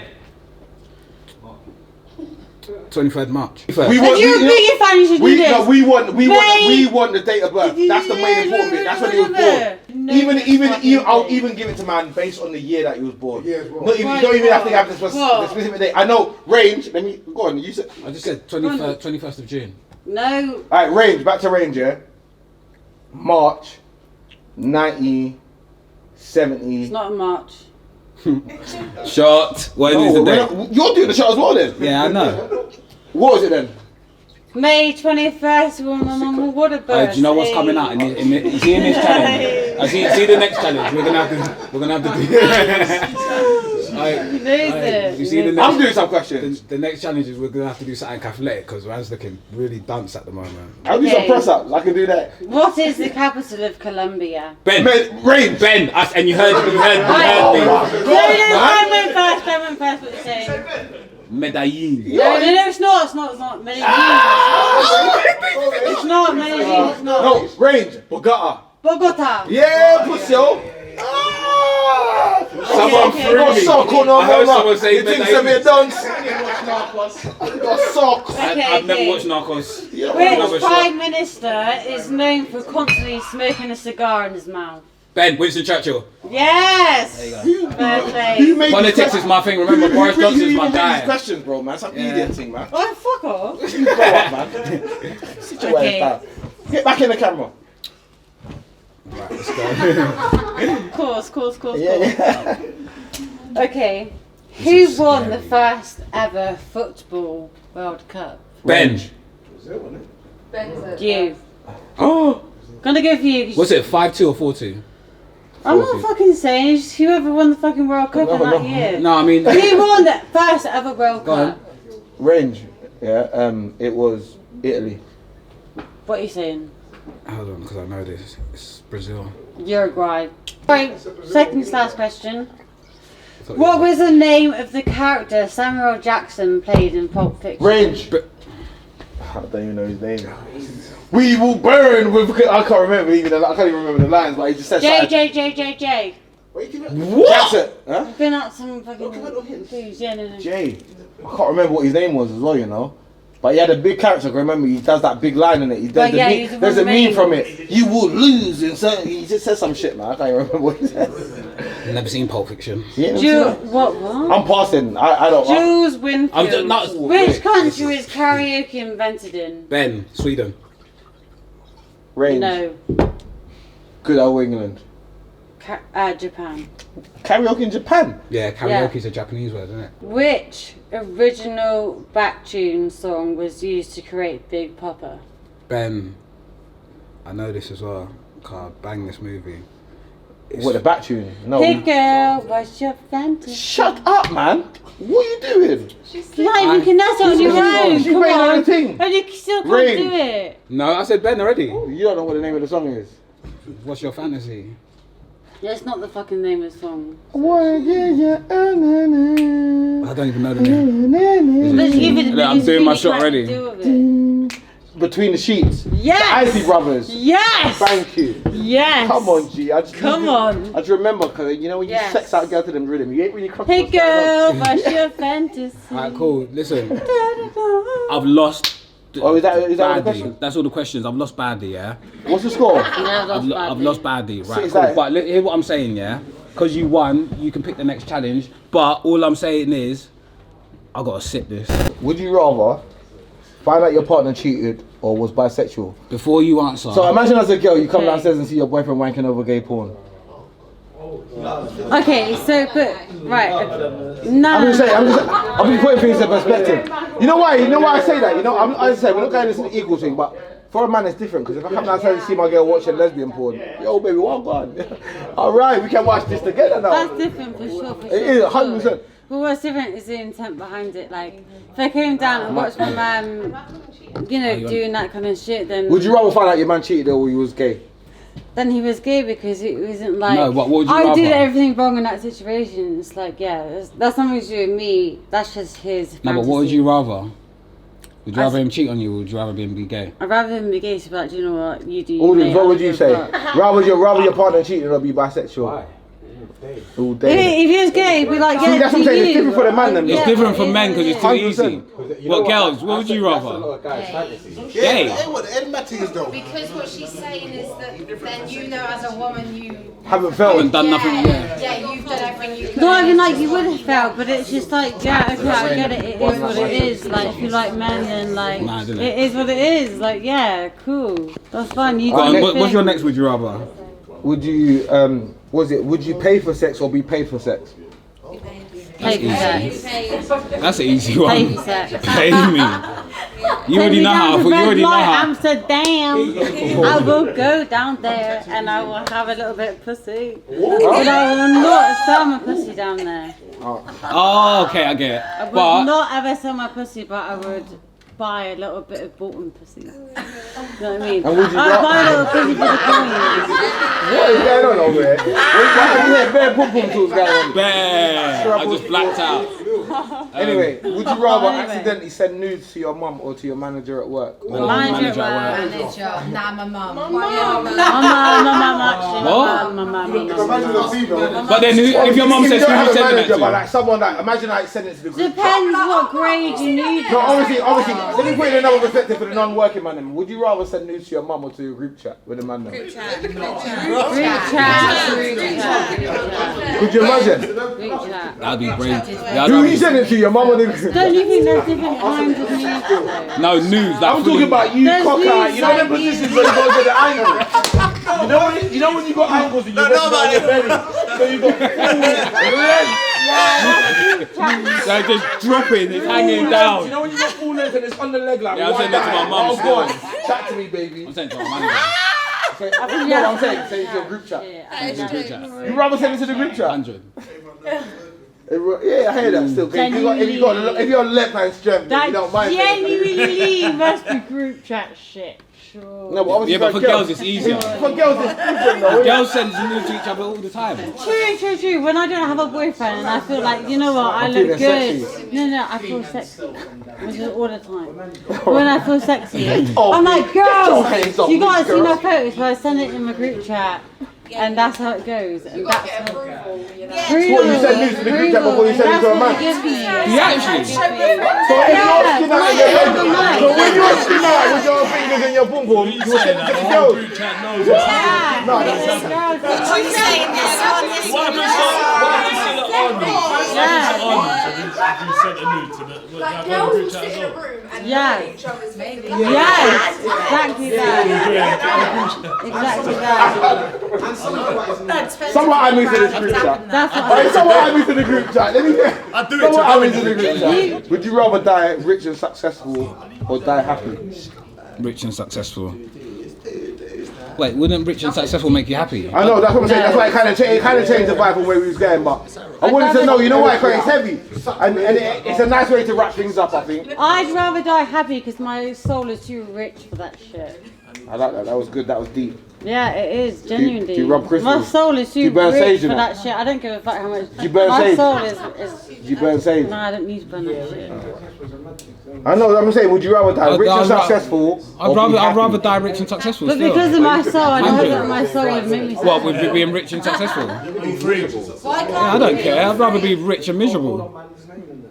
23rd March. We If you're a Biggie fan, you should do this. we want the date of birth. That's the main important bit. That's when he was born. I'll even give it to man based on the year that he was born. Yeah, bro. You don't even have to have the specific day. I know range. Let me go on. You said. I just said 21st of June. No. All right, range. Back to range. Yeah. March, 1970. It's not in March. Shot. When is the date? You're doing the shot as well then. Yeah, I know. What was it then? May 21st when my mum will water burst. Do you know what's coming out? You see in this challenge? I see the next challenge. We're gonna have to do. You see the next, I'm doing some questions. The next challenge is we're gonna have to do something athletic because Rand's looking really dunce at the moment. I'll do some press ups. I can do that. What is the capital of Colombia? Ben. Range. Ben. And you heard me. I went first. What you saying? Medellin. No, it's not. Medellin. It's not Medellin. It's not. No, range. Bogota. Yeah, pussy. Someone threw me. I heard someone say you think some of dance? Got socks. I've never watched Narcos. Which Prime Minister is known for constantly smoking a cigar in his mouth? Ben, Winston Churchill. Yes! Who Politics is my thing, remember? Boris Johnson's my guy. These questions, bro, man. It's an idiot thing, man. Oh, fuck off. You grow up, man. Sit your ass down. Get back in the camera. Right, let's go. Course. Yeah. Okay. Who won the first ever football World Cup? Ben. You. Oh! Gonna go for you. Was it 5-2 or 4-2? I'm not fucking saying, it's whoever won the fucking World Cup in that year. No, I mean... Who won the first ever World Cup? Range. Yeah, it was Italy. What are you saying? Hold on, because I know this. It's Brazil. Uruguay. Right, second to last question. What was the name of the character Samuel Jackson played in Pulp Fiction? Range. I don't even know his name. We will burn with. I can't remember even. I can't even remember the lines, but he just said J. What? Jackson. Huh? I've been out some fucking booze. Yeah, no. Jay. I can't remember what his name was as well, you know. But he had a big character. Remember, he does that big line in it. There's a meme from it. You will lose, and so he just said some shit, man. I can't even remember what he said. Never seen Pulp Fiction. What? I'm passing. I don't. Jules Winfield. Which country is karaoke invented in? Ben, Sweden. Range. No. Good old England. Japan. Karaoke in Japan? Yeah, karaoke is a Japanese word, isn't it? Which original Backtune song was used to create Big Papa? Ben, I know this as well. Can't bang this movie. What, the Backtune? No. Hey girl, what's your fantasy? Shut up, man. What are you doing? You can that's on your own. She's playing on the thing. And you still can't do it. No, I said Ben already. You don't know what the name of the song is. What's your fantasy? That's not the fucking name of the song. I don't even know the name. I'm doing my shot already. Between the Sheets. Yes. The Isley Brothers. Yes. Thank you. Yes. Come on, G. I just remember, cause you know when you sex out girl to them rhythm, you ain't really crossed. Hey girl, what's your fantasy? Alright, cool. Listen, I've lost. Oh, is that all the questions? That's all the questions. I've lost badly, yeah. What's the score? I've lost badly, right? Cool. But hear what I'm saying, yeah. Because you won, you can pick the next challenge. But all I'm saying is, I gotta sip this. Would you rather find out your partner cheated or was bisexual? Before you answer. So imagine as a girl, you come downstairs and see your boyfriend wanking over gay porn. Okay, so I'm just putting things in perspective. You know why I say that? You know, I say we're not going into the equal thing, but for a man it's different. Because if I come downstairs and see my girl watching lesbian porn, yo baby, what on? All right, we can watch this together now. That's different for sure. It is 100%. But what's different is the intent behind it. Like, if I came down and watched my man, doing that kind of shit, then would you rather find out your man cheated or he was gay? Then he was gay because it wasn't like what would you I rather? did everything wrong in that situation. It's like that's nothing to do with me. That's just his fantasy. No, but what would you rather? Would you rather him cheat on you or would you rather him be gay? I'd rather him be gay, so like, do you know what? You do. What would you say? Rather your partner cheating or be bisexual? Why? All day. If he was gay, he'd be like, See, that's what I'm saying. It's different for the man. Then, It's different for men because it's too easy. 100%. What girls? What would you rather? Gay. What the enmity is though. Because what she's saying is that then you know as a woman you Haven't felt. Haven't done nothing. yeah, you've done everything you could. not even like you would have felt, but it's just like, yeah, okay, I get it. It is what it is. Like, if you like men, then like, Mad, isn't it is what it is. Like, yeah, cool. That's fine. You Go on, got what's your next would you rather? Would you would you pay for sex or be paid for sex? pay for sex? That's an easy one. Pay for sex. Pay me. You already know how. You already know how. Amsterdam. I will go down there and I will have a little bit of pussy. But I will not sell my pussy down there. Oh, okay, I get it. I would But not ever sell my pussy, but I would buy a little bit of Bolton pussy. You know what I mean? And would you I'd buy a little pussy for the coins. What is going on over here? Bare pum pum tools going on. Bear, I just blacked out. Anyway, would you rather accidentally send nudes to your mum or to your manager at work? Manager at work. Manager. Nah, my mum. But then if your mum says who you sending it to? Like someone that, imagine like sending it to the group. Depends what grade you need. No, obviously, let me put it in another perspective for the non-working man. Then. Would you rather send news to your mum or to your group chat with a man? Group chat. Group chat. Could you imagine? Group chat. That'd be brave. Who are you sending it to, your mum or the group? Don't you think there's different kinds of news though? No, news. I'm talking about you, There's cocker. news You know them like positions where you go to the angle. You know when you got angles and you rest on your belly. So you got So just dropping, it's hanging down. You know when you got full length and it's on the leg like. Yeah, I'm sending it to my mum. Oh God, chat to me, baby. I'm sending it to my manager. No, I'm saying send it to your group chat. You rather send it to the group chat? 100. Yeah, I hear that still. If you're left hand strength, then you don't mind. Genuinely must be group chat shit. Sure. No, but obviously Yeah, but for girls it's easier. For girls it's different though. Girls send news to each other all the time. True. When I don't have a boyfriend and I feel like, you know what, I look good. Sexy. No, I feel sexy. Which is all the time. When I feel sexy, I'm like, girl, you gotta see my photos, so I send it in my group chat. And that's how it goes. And that's how What, you send news to the group chat before you send it to a man? You actually? So if you're skin out in your bedroom, so when you're skin out with your fingers in your boom boom, you will send it to the girls. No, exactly that. Someone add me to this group chat. That's what Someone add me to the group chat. Let me get. I'll do it Someone add me to to the group chat. Would you rather die rich and successful or die happy? Rich and successful. Wait, wouldn't rich and successful make you happy? I know, that's what I'm saying. That's why it kind of changed the vibe from where we was going. But I wanted to know, you know why? Because it's heavy, and it's a nice way to wrap things up. I think. I'd rather die happy because my soul is too rich for that shit. I like that. That was good. That was deep. Yeah, it is, genuinely. Do you rub crystals? My soul is too burn rich sage for in that shit. I don't give a fuck how much. Do you burn my sage? soul is. Do you burn sage? No, I don't need to burn that shit. I know. I'm saying, would you rather die rich and successful? I'd rather die rich and successful. But still. because of my soul, I know that my soul would make me sad. What, with being rich and successful? Yeah, I don't care. I'd rather be rich and miserable.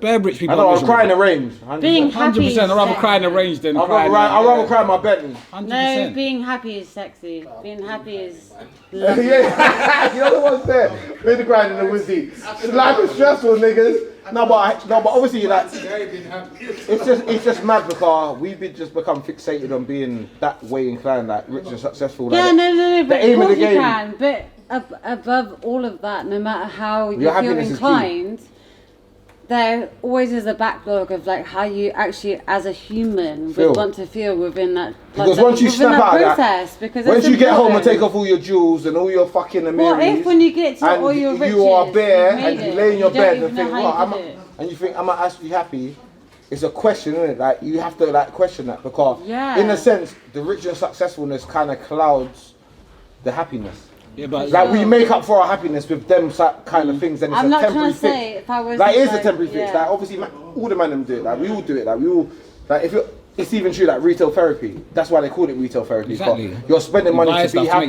Bare rich people. I know. are I'm crying miserable. the range. 100%. Being happy. 100%. I'd rather cry in the range than cry. I'd rather cry in my bedroom. 100%. No, being happy is sexy. Being happy is. Yeah, you know the ones there. Been the grind in the wizzy. Life is stressful, niggas. No, but obviously, like, it's just mad because we've just become fixated on being that way inclined, like rich and successful. Like, Yeah, no, but aim of of the course you game. can. But above all of that, no matter how you Your feel happiness is key. inclined, there always is a backlog of like how you actually, as a human, Feel. would want to feel within that. Because once you within snap that out of that, process, because once it's you get home and important. take off all your jewels and all your fucking Amiris, What if when you get to and all your riches, you are bare you and made you it, lay in your you don't bed even and know think, how well, you did it. and you think, am I actually happy? It's a question, isn't it? Like, you have to like question that because, Yeah. in a sense, the rich and successfulness kind of clouds the happiness. Yeah, but Like, we make up for our happiness with them kind of things, and it's I'm a not temporary trying to fix. say if I was Like, it is a like, temporary fix. yeah. Like, obviously, all the men them do it. Like, we all do it. Like, we all, like, if you it's even true like retail therapy. That's why they call it retail therapy. Exactly. You're spending money to be happy.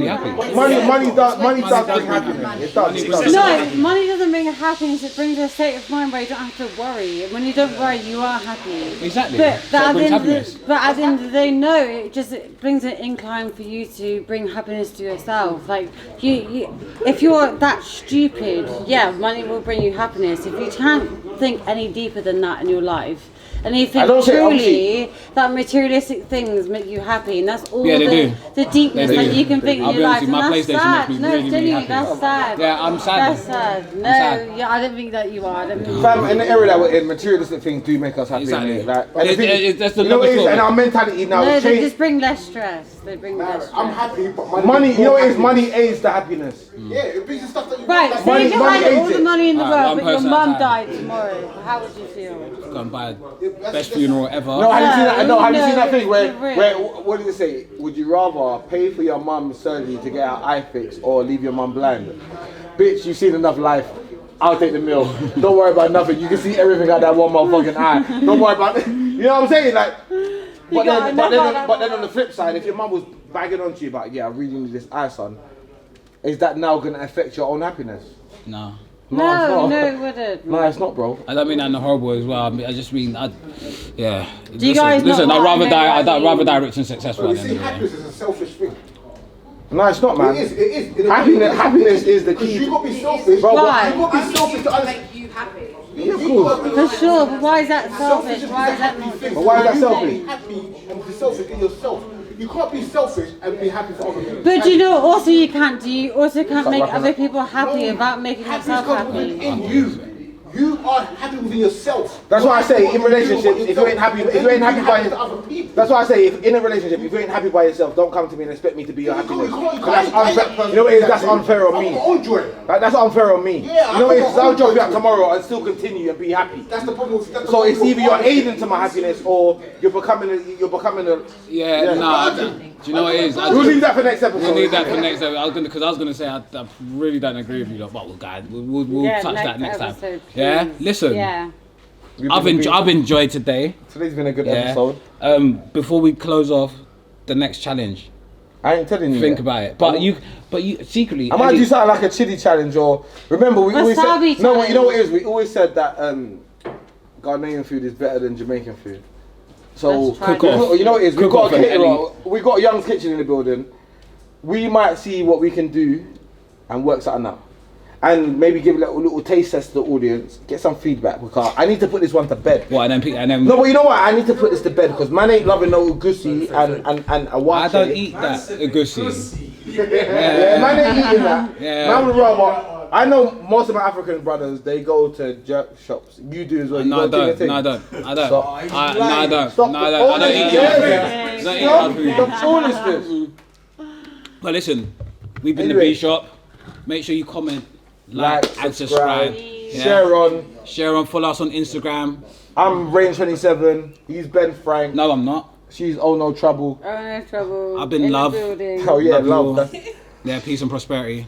Money does bring happiness. It does. No, money doesn't bring happiness. It brings a state of mind where you don't have to worry. When you don't worry, you are happy. Exactly. But So it brings at happiness. the end of the day, no. It brings an incline for you to bring happiness to yourself. Like you, if you're that stupid, yeah, money will bring you happiness. If you can't think any deeper than that in your life. And you think truly that materialistic things make you happy, and that's all the deepness that you can think in your life. And that's sad. No, genuinely, that's sad. Yeah, I'm sad. That's sad. No, yeah, I don't think that you are. I don't think Fam, in the area that we're in, materialistic things do make us happy. Exactly. Like, That's the and our mentality now no, is they changed. just bring less stress. They bring less stress. I'm happy, but Money, you know what it is? Money aids the happiness. Yeah, it brings the stuff that you Right, want. so if you had all the money in the Alright, world, one but your person mum at a time. died tomorrow, how would you feel? Go and buy best funeral ever. No, have you seen that? No, have you seen that thing where real. what did it say? Would you rather pay for your mum's surgery to get her eye fixed or leave your mum blind? Bitch, you've seen enough life. I'll take the meal. Don't worry about nothing. You can see everything out that one motherfucking eye. Don't worry about it. You know what I'm saying? Like, but then on the flip side, if your mum was bagging onto you about, yeah, I really need this eye, son, is that now going to affect your own happiness? No. No, it wouldn't. No, it's not, bro. I don't mean that in a horrible as well. I just mean, yeah. Do you guys listen? not I'd rather die. like I'd rather die rich and successful. You At the see, end of the day. happiness is a selfish thing. No, it's not, man. It is. Happiness is the Because key. you got to be selfish. Bro, Why? You got to be selfish to understand. Make you happy. Yeah, of course. For sure, but why is that selfish? Why is that not But why is that selfish? Be happy and be selfish in yourself. You can't be selfish and be happy for other people. But you know, also you can't make other people happy without making yourself Happiness comes happy. within you. You are happy within yourself. That's why I say in relationships, if you ain't happy by yourself, that's why I say if in a relationship, if you ain't happy by yourself, don't come to me and expect me to be your happiness. That's unfair. You know what it is? That's unfair on me. That's unfair on me. You know what it is? I'll drop you out tomorrow and still continue and be happy. That's the problem. So it's either you're aiding to my happiness or you're becoming a. Yeah, nah. Do you know what it is? We'll leave that for next episode. We'll leave that for next episode. I was gonna say I really don't agree with you, but we'll guys, we'll touch that next time. episode, Yeah, listen. Yeah. I've enjoyed today. Today's been a good episode. Before we close off, the next challenge. I ain't telling you. Think yet. about it. But you secretly. I might do something like a chili challenge or remember we always said Wasabi no. You know what challenge. it is? We always said that Ghanaian food is better than Jamaican food. So cook off. You know what it is? We've Cook got off a and caterer. We've got a Young's Kitchen in the building. We might see what we can do and work something out. And maybe give a little taste test to the audience, get some feedback because I need to put this one to bed. What and then No, but you know what? I need to put this to bed because man ain't loving no ugusi and a wache. I don't eat that ugusi. Yeah, man ain't eating that. Yeah. Man would rather. I know most of my African brothers, they go to jerk shops. You do as well. No, I don't. Stop foolishness. But listen, we've been the BSHOP. Make sure you comment, like and subscribe. Yeah. Share on. Follow us on Instagram. I'm Rain27. He's Ben Frank. No, I'm not. She's Oh No Trouble. Oh, no trouble. I've been In the Love. building. Oh yeah, Love you all. love. Yeah, peace and prosperity.